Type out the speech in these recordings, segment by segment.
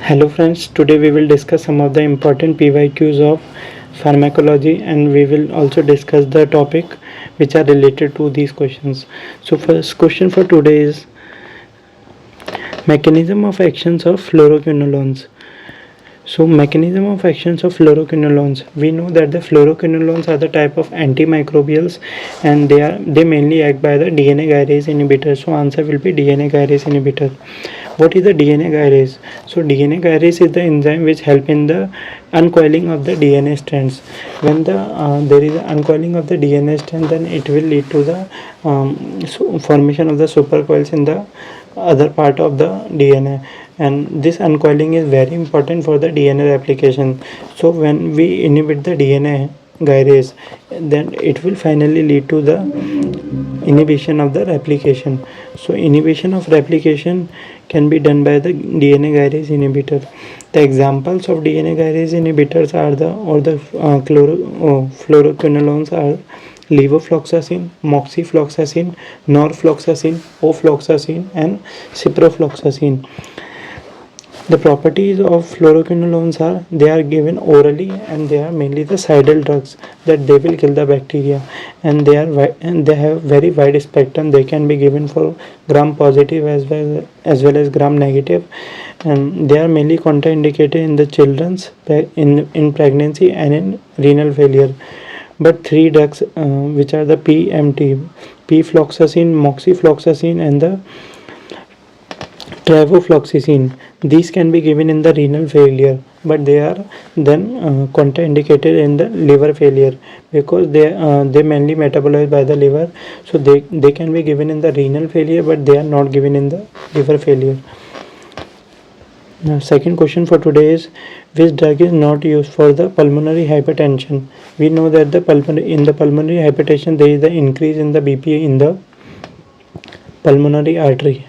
Hello friends, today we will discuss some of the important PYQs of pharmacology and we will also discuss the topic which are related to these questions. So first question for today is mechanism of actions of fluoroquinolones. So mechanism of actions of fluoroquinolones. We know that the fluoroquinolones are the type of antimicrobials and they mainly act by the DNA gyrase inhibitor. So answer will be DNA gyrase inhibitor. What is the DNA gyrase? So DNA gyrase is the enzyme which help in the uncoiling of the DNA strands. When there is uncoiling of the DNA strand, then it will lead to the formation of the supercoils in the other part of the DNA, and this uncoiling is very important for the DNA replication. So when we inhibit the DNA gyrase, then it will finally lead to the inhibition of the replication. So inhibition of replication can be done by the DNA gyrase inhibitor. The examples of DNA gyrase inhibitors are fluoroquinolones are levofloxacin, moxifloxacin, norfloxacin, ofloxacin, and ciprofloxacin. The properties of fluoroquinolones are they are given orally and they are mainly the cidal drugs that they will kill the bacteria, and they have very wide spectrum. They can be given for gram positive as well as gram negative, and they are mainly contraindicated in the children's in pregnancy and in renal failure. But three drugs which are the PMT, pfloxacin, moxifloxacin, and the trevofloxacin, these can be given in the renal failure, but they are then contraindicated in the liver failure because they mainly metabolize by the liver. So they can be given in the renal failure, but they are not given in the liver failure. Now, second question for today is which drug is not used for the pulmonary hypertension? We know that in the pulmonary hypertension there is the increase in the BP in the pulmonary artery.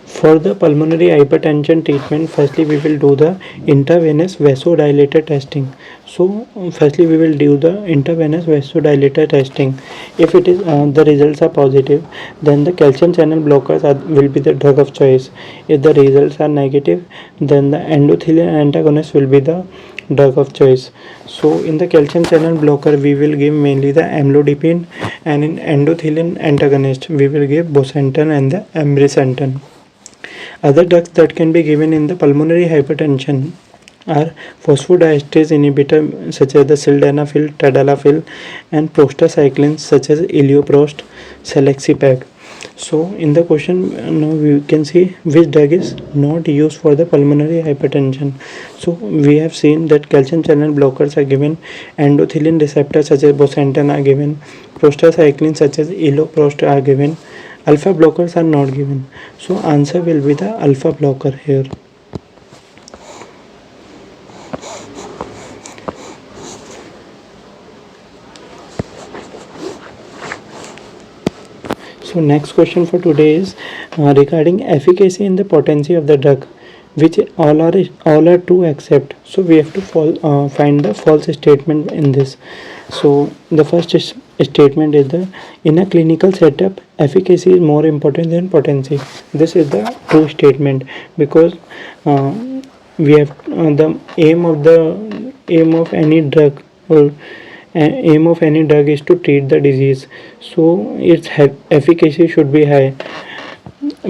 For the pulmonary hypertension treatment, firstly we will do the intravenous vasodilator testing. So firstly we will do the intravenous vasodilator testing. If it is the results are positive, then the calcium channel blockers will be the drug of choice. If the results are negative, then the endothelin antagonist will be the drug of choice. So in the calcium channel blocker we will give mainly the amlodipine, and in endothelin antagonist we will give bosentan and the ambrisentan. Other drugs that can be given in the pulmonary hypertension are phosphodiesterase inhibitor such as the sildenafil, tadalafil, and prostacyclins such as iliprost, selexipag. So in the question now we can see which drug is not used for the pulmonary hypertension. So we have seen that calcium channel blockers are given, endothelin receptors such as bosentan are given, prostacyclins such as iliprost are given. Alpha blockers are not given. So answer will be the alpha blocker here. So next question for today is regarding efficacy and the potency of the drug, which all are true except. So we have to find the false statement in this. So the first statement is that in a clinical setup, efficacy is more important than potency. This is the true statement because we have the aim of any drug or aim of any drug is to treat the disease. So its efficacy should be high.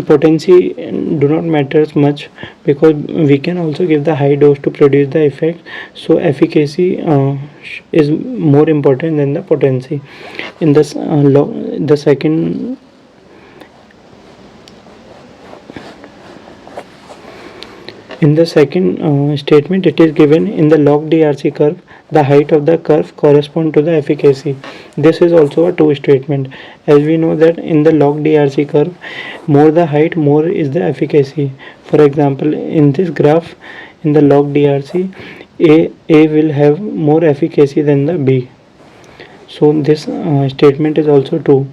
Potency do not matters much because we can also give the high dose to produce the effect. So efficacy is more important than the potency. In this the second statement, it is given in the log DRC curve, the height of the curve correspond to the efficacy. This is also a true statement, as we know that in the log DRC curve, more the height, more is the efficacy. For example, in this graph, in the log DRC, A will have more efficacy than the B. So this statement is also true.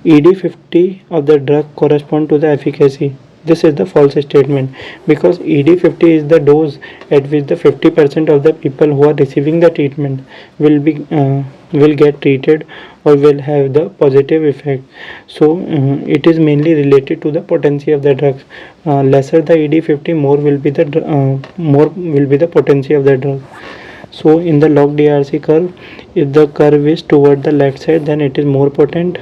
ED50 of the drug correspond to the efficacy. This is the false statement because ED50 is the dose at which the 50% of the people who are receiving the treatment will get treated or will have the positive effect. So it is mainly related to the potency of the drugs. Lesser the ED50, more will be the potency of the drug. So in the log DRC curve, if the curve is toward the left side, then it is more potent,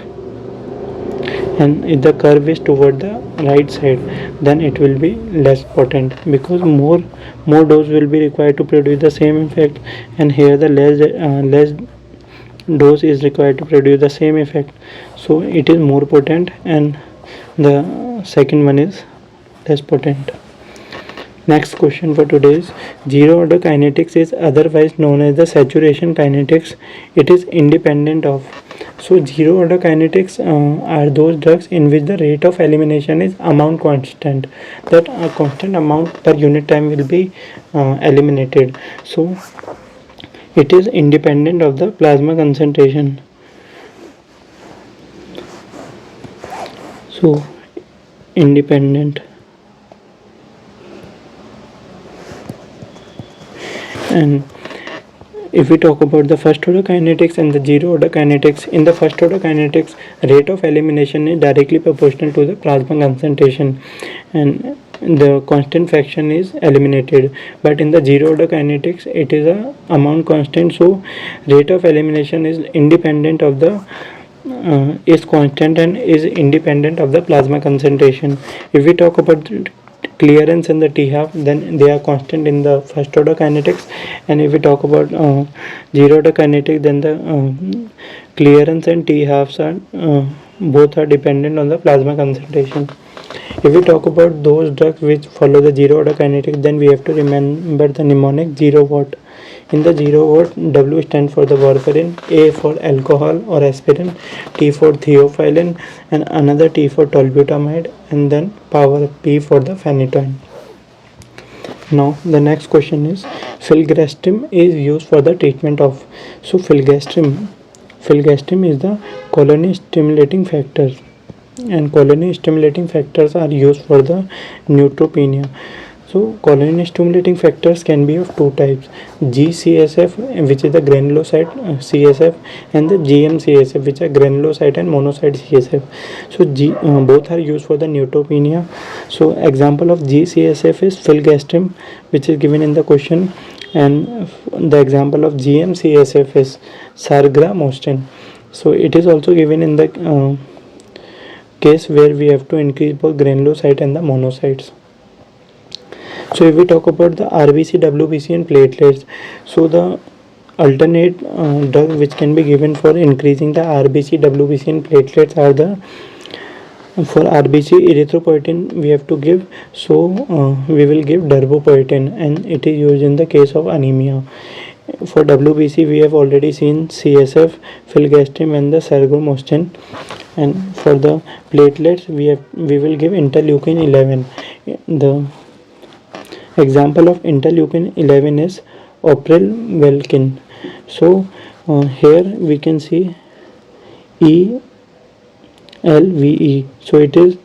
and if the curve is toward the right side, then it will be less potent, because more dose will be required to produce the same effect, and here the less dose is required to produce the same effect. So it is more potent, and the second one is less potent. Next question for today is, zero order kinetics is otherwise known as the saturation kinetics. It is independent of. So zero order kinetics are those drugs in which the rate of elimination is amount constant. That a constant amount per unit time will be eliminated. So it is independent of the plasma concentration. So independent. And if we talk about the first order kinetics and the zero order kinetics, in the first order kinetics, rate of elimination is directly proportional to the plasma concentration, and the constant fraction is eliminated. But in the zero order kinetics, it is a amount constant, so rate of elimination is independent of the is constant and is independent of the plasma concentration. If we talk about clearance and the T half, then they are constant in the first order kinetics, and if we talk about zero order kinetics, then the clearance and T halves are both are dependent on the plasma concentration. If we talk about those drugs which follow the zero order kinetics, then we have to remember the mnemonic 0 watt. In the 0 watt, W stands for the warfarin, A for alcohol or aspirin, T for theophylline, and another T for tolbutamide, and then power, P for the phenytoin. Now the next question is, filgrastim is used for the treatment of. So filgrastim is the colony stimulating factor, and colony stimulating factors are used for the neutropenia. So colony stimulating factors can be of two types: GCSF, which is the granulocyte CSF, and the GM-CSF, which are granulocyte and monocyte CSF. So both are used for the neutropenia. So example of GCSF is filgrastim, which is given in the question, and the example of GM-CSF is sargramostin. So it is also given in the case where we have to increase both granulocyte and the monocytes. So if we talk about the RBC, WBC and platelets, so the alternate drug which can be given for increasing the RBC, WBC and platelets are the, for RBC, erythropoietin we have to give, so we will give darbepoetin, and it is used in the case of anemia. For WBC we have already seen CSF, filgrastim and the sargramostin, and for the platelets we will give interleukin 11. The example of interleukin 11 is oprelvelkin. So here we can see ELVE, so it is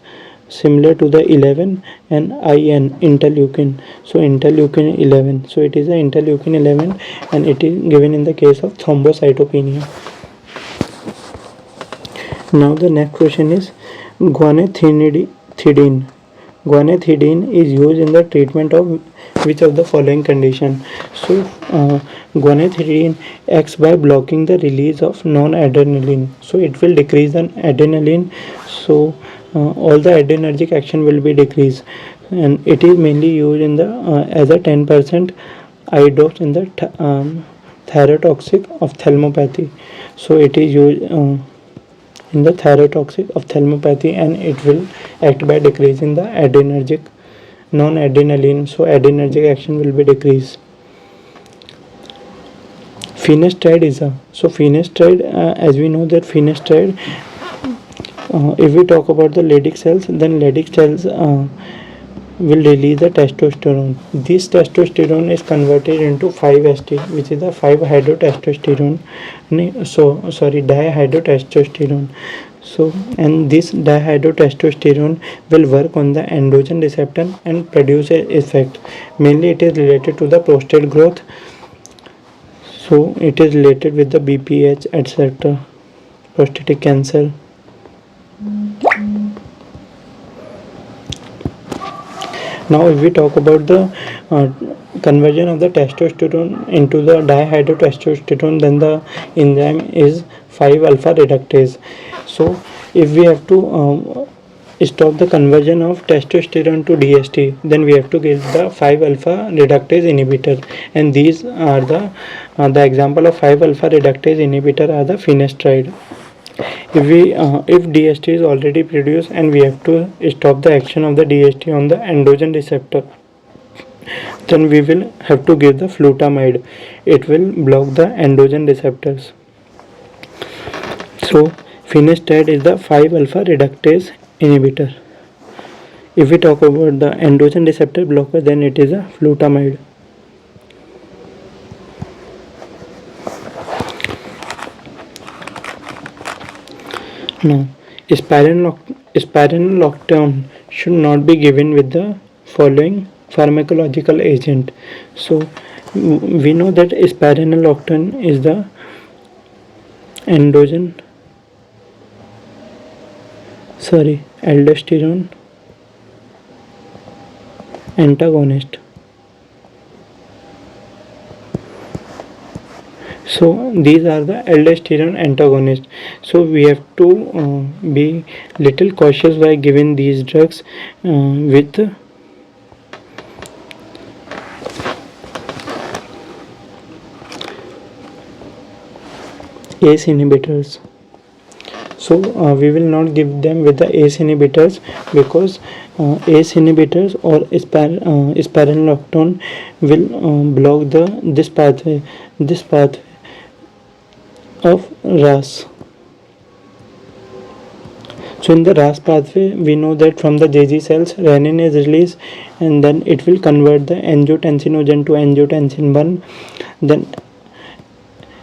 similar to the 11, and IN interleukin, so interleukin 11, so it is a interleukin 11, and it is given in the case of thrombocytopenia. Now the next question is, guanethidine. Guanethidine is used in the treatment of which of the following condition? So guanethidine acts by blocking the release of non-adrenaline, so it will decrease the adrenaline, so all the adrenergic action will be decreased, and it is mainly used in the as a 10% eye drops in the thyrotoxic ophthalmopathy. So it is used in the thyrotoxic ophthalmopathy, and it will act by decreasing the non-adrenaline, so adrenergic action will be decreased. Finasteride is a, so finasteride, as we know that finasteride, if we talk about the Leydig cells, then Leydig cells will release the testosterone. This testosterone is converted into 5-HT, which is the 5-hydrotestosterone. Dihydrotestosterone. So, and this dihydrotestosterone will work on the androgen receptor and produce an effect. Mainly it is related to the prostate growth. So it is related with the BPH, etc. prostate cancer. Now if we talk about the conversion of the testosterone into the dihydrotestosterone, then the enzyme is 5-alpha reductase. So if we have to stop the conversion of testosterone to DST, then we have to give the 5-alpha reductase inhibitor, and these are the example of 5-alpha reductase inhibitor are the finasteride. If DST is already produced and we have to stop the action of the DST on the androgen receptor, then we will have to give the flutamide. It will block the androgen receptors. So finasteride is the 5-alpha reductase inhibitor. If we talk about the androgen receptor blocker, then it is a flutamide. Now, spironolactone should not be given with the following pharmacological agent. So, we know that spironolactone is the aldosterone antagonist. So these are the aldosterone antagonists. So we have to be little cautious while giving these drugs with ACE inhibitors. So we will not give them with the ACE inhibitors, because ACE inhibitors or spironolactone will block this pathway of RAS. So in the RAS pathway, we know that from the JG cells, renin is released, and then it will convert the angiotensinogen to angiotensin 1. Then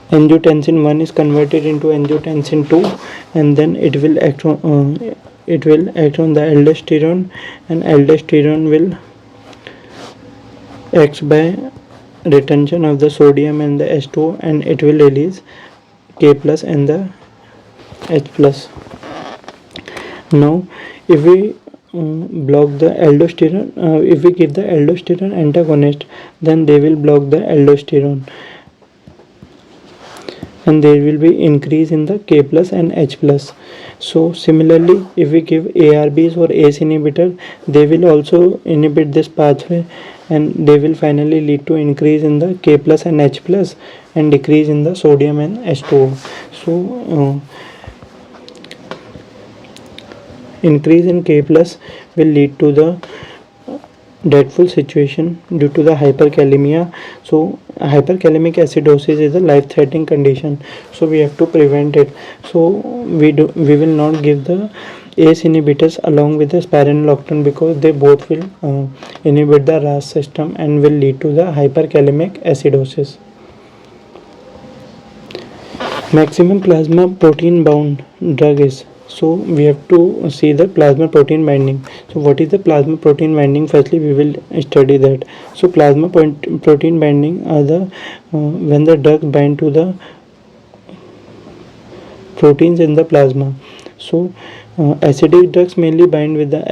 angiotensin 1 is converted into angiotensin 2, and then it will act on the aldosterone, and aldosterone will act by retention of the sodium and the H2O, and it will release K plus and the H plus. Now if we block the aldosterone, if we give the aldosterone antagonist, then they will block the aldosterone, and there will be increase in the K plus and H plus. So similarly, if we give ARBs or ACE inhibitor, they will also inhibit this pathway, and they will finally lead to increase in the K plus and H plus, and decrease in the sodium and H2O. So increase in K plus will lead to the deathful situation due to the hyperkalemia. So hyperkalemic acidosis is a life-threatening condition, so we have to prevent it. So we will not give the ACE inhibitors along with the spironolactone, because they both will inhibit the RAS system and will lead to the hyperkalemic acidosis. Maximum plasma protein bound drug is. So we have to see the plasma protein binding. So what is the plasma protein binding? Firstly, we will study that. So plasma protein binding are the when the drugs bind to the proteins in the plasma. So acidic drugs mainly bind with the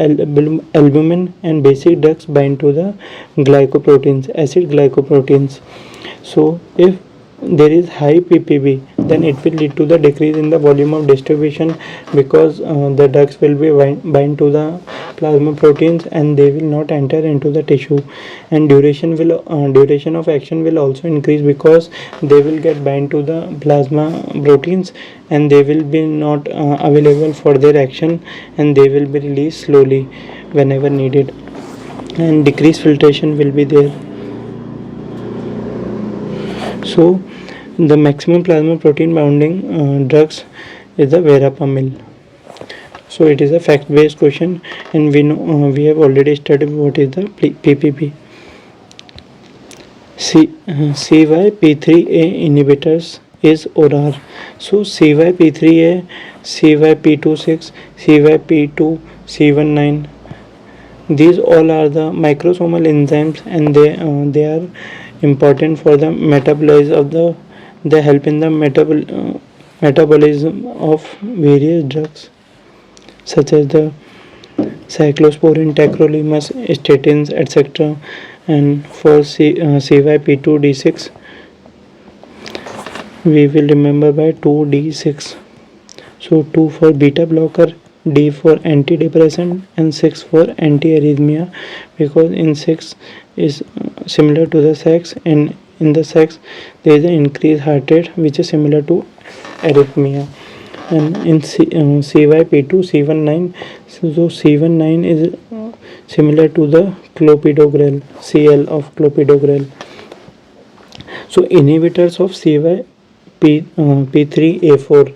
albumin, and basic drugs bind to the glycoproteins, acid glycoproteins. So if there is high ppb, then it will lead to the decrease in the volume of distribution, because the drugs will be bind to the plasma proteins, and they will not enter into the tissue, and duration of action will also increase, because they will get bind to the plasma proteins, and they will be not available for their action, and they will be released slowly whenever needed, and decreased filtration will be there. So the maximum plasma protein bounding drugs is the verapamil. So it is a fact based question, and we know we have already studied what is the ppb. CYP3A inhibitors is ORAR. So CYP3A, CYP26, CYP2, C19, these all are the microsomal enzymes, and they are important for the metabolism of the, they help in the metabolism of various drugs such as the cyclosporin, tacrolimus, statins, etc. And for CYP2D6, we will remember by 2D6. So 2 for beta blocker, D for antidepressant, and 6 for anti-arrhythmia, because in 6 is similar to the sex, and in the sex there is an increased heart rate which is similar to arrhythmia. And in CYP2 C19, so C19 is similar to the clopidogrel, Cl of clopidogrel. So inhibitors of CYP3A4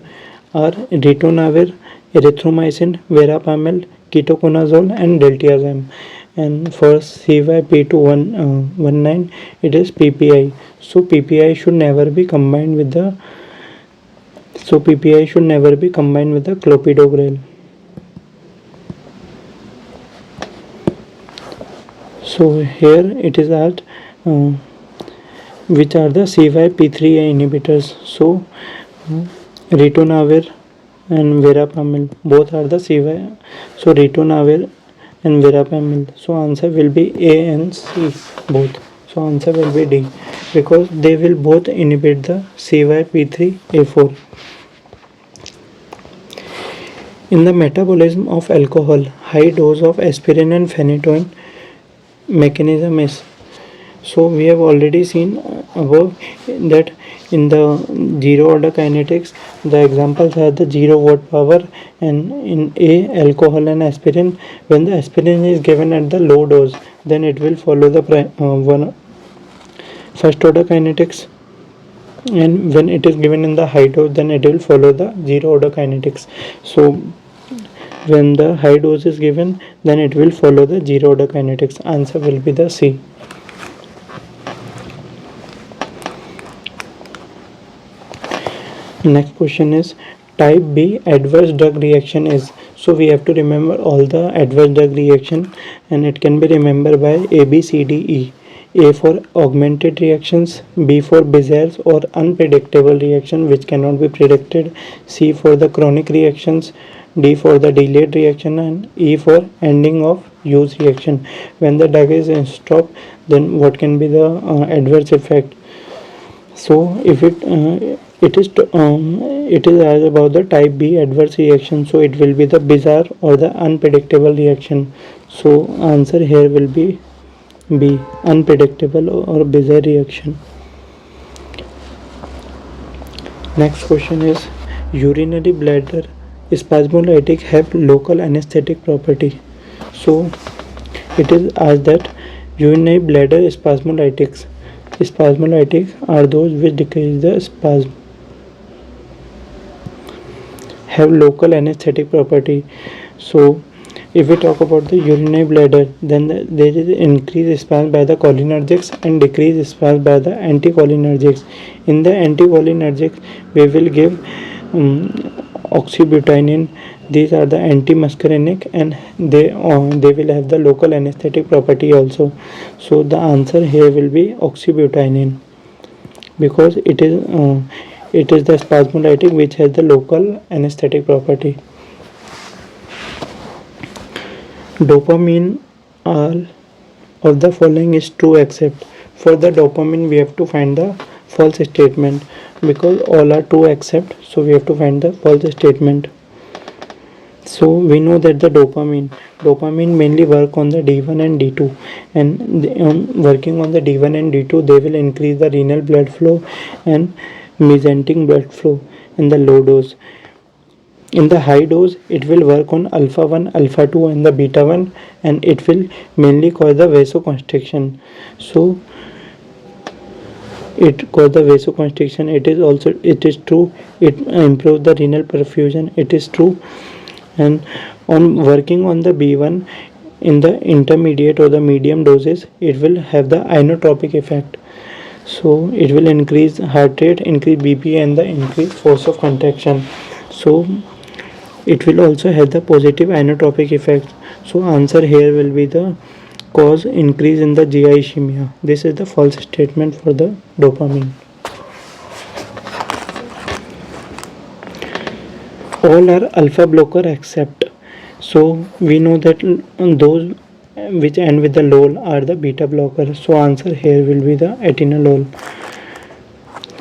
are ritonavir, erythromycin, verapamil, ketoconazole, and diltiazem. And for CYP219, it is PPI. So PPI should never be combined with the clopidogrel. So here it is asked which are the CYP3A inhibitors. So ritonavir and verapamil, both are the CY. So ritonavir and verapamil. So answer will be A and C both. So answer will be D, because they will both inhibit the CYP3A4. In the metabolism of alcohol, high dose of aspirin and phenytoin mechanism is. So we have already seen above that in the zero order kinetics, the examples are the 0 watt power, and in A, alcohol and aspirin, when the aspirin is given at the low dose, then it will follow the first order kinetics, and when it is given in the high dose, then it will follow the zero order kinetics. So when the high dose is given, then it will follow the zero order kinetics. Answer will be the C. Next question is type B adverse drug reaction is. So we have to remember all the adverse drug reaction, and it can be remembered by A, B, C, D, E. A for augmented reactions, B for bizarre or unpredictable reaction which cannot be predicted, C for the chronic reactions, D for the delayed reaction, and E for ending of use reaction. When the drug is stopped, then what can be the adverse effect? So if it is as about the type B adverse reaction, so it will be the bizarre or the unpredictable reaction. So answer here will be B, unpredictable or bizarre reaction. Next question is urinary bladder spasmolytic have local anesthetic property. So it is asked that urinary bladder spasmolytic are those which decrease the spasm, have local anesthetic property. So if we talk about the urinary bladder, then there is increased spasm by the cholinergics and decreased spasm by the anticholinergics. In the anticholinergics, we will give oxybutynin. These are the antimuscarinic, and they will have the local anesthetic property also. So the answer here will be oxybutynin, because it is the spasmolytic which has the local anesthetic property. Dopamine, all of the following is true except. For the dopamine we have to find the false statement, because all are true except, so we have to find the false statement. So we know that the dopamine mainly work on the D1 and D2, and working on the D1 and D2, they will increase the renal blood flow and mesenteric blood flow in the low dose. In the high dose, it will work on alpha 1, alpha 2 and the beta 1, and it will mainly cause the vasoconstriction. So it cause the vasoconstriction. It is true. It improves the renal perfusion. It is true. And on working on the B1 in the intermediate or the medium doses, it will have the inotropic effect. So it will increase heart rate, increase BP, and the increase force of contraction. So it will also have the positive inotropic effect. So answer here will be the cause increase in the GI ischemia. This is the false statement for the dopamine. all are alpha blocker except. So we know that those which end with the lol are the beta blocker. So answer here will be the atenolol.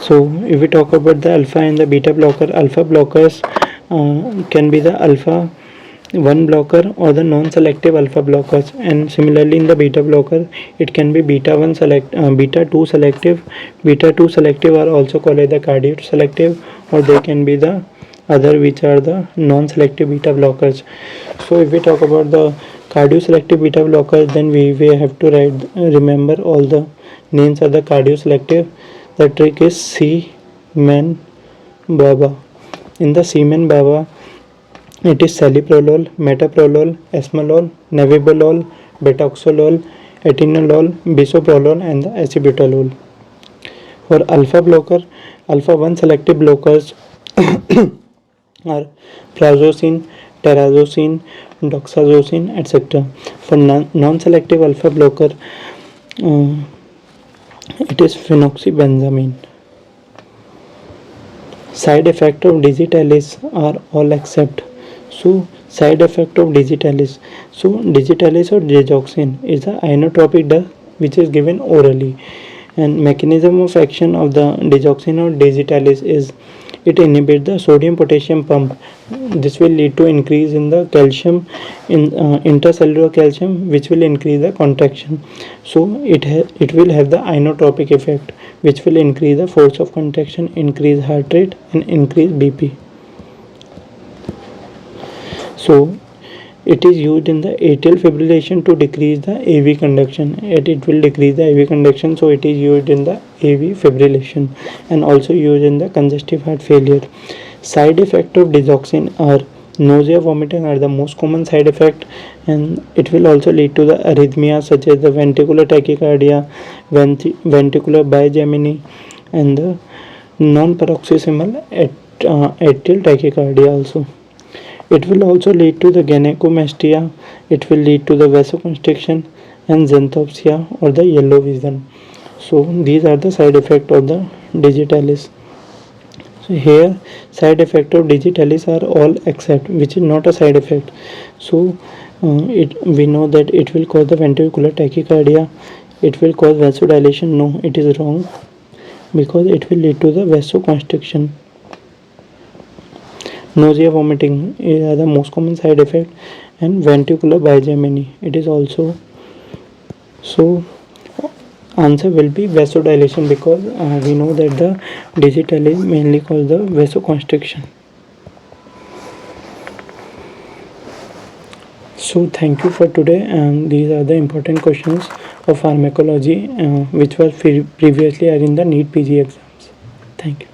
So if we talk about the alpha and the beta blocker, alpha blockers can be the alpha 1 blocker or the non-selective alpha blockers, and similarly in the beta blocker it can be beta 1 select beta 2 selective. Beta 2 selective are also called as the cardio selective, or they can be the other which are the non-selective beta blockers. So if we talk about the cardio selective beta blockers, then we have to remember all the names of the cardio selective. The trick is Seaman Baba. In the Seaman Baba, it is celiprolol, metoprolol, esmolol, nebivolol, betoxolol, atenolol, bisoprolol, and the acebutolol. For alpha blocker, alpha 1 selective blockers are prazosin, terazosin, doxazosin, etc. For non-selective alpha blocker, it is phenoxybenzamine. Side effect of digitalis are all except. So side effect of digitalis. So digitalis or digoxin is the inotropic drug which is given orally, and mechanism of action of the digoxin or digitalis is it inhibits the sodium potassium pump. This will lead to increase in the calcium in intracellular calcium, which will increase the contraction. So it will have the inotropic effect, which will increase the force of contraction, increase heart rate, and increase BP. So it is used in the atrial fibrillation to decrease the AV conduction. It will decrease the AV conduction, so it is used in the AV fibrillation, and also used in the congestive heart failure. Side effect of digoxin are nausea, vomiting are the most common side effect, and it will also lead to the arrhythmia such as the ventricular tachycardia, ventricular bigeminy, and the non-paroxysmal atrial tachycardia also. It will also lead to the gynecomastia. It will lead to the vasoconstriction and xanthopsia or the yellow vision. So these are the side effects of the digitalis. So here side effect of digitalis are all except, which is not a side effect. So we know that it will cause the ventricular tachycardia. It will cause vasodilation. No, it is wrong, because it will lead to the vasoconstriction. Nausea, vomiting are the most common side effect, and ventricular bigeminy it is also. So answer will be vasodilation, because we know that the digitalis mainly cause the vasoconstriction. So thank you for today, and these are the important questions of pharmacology which was previously are in the NEET PG exams. Thank you.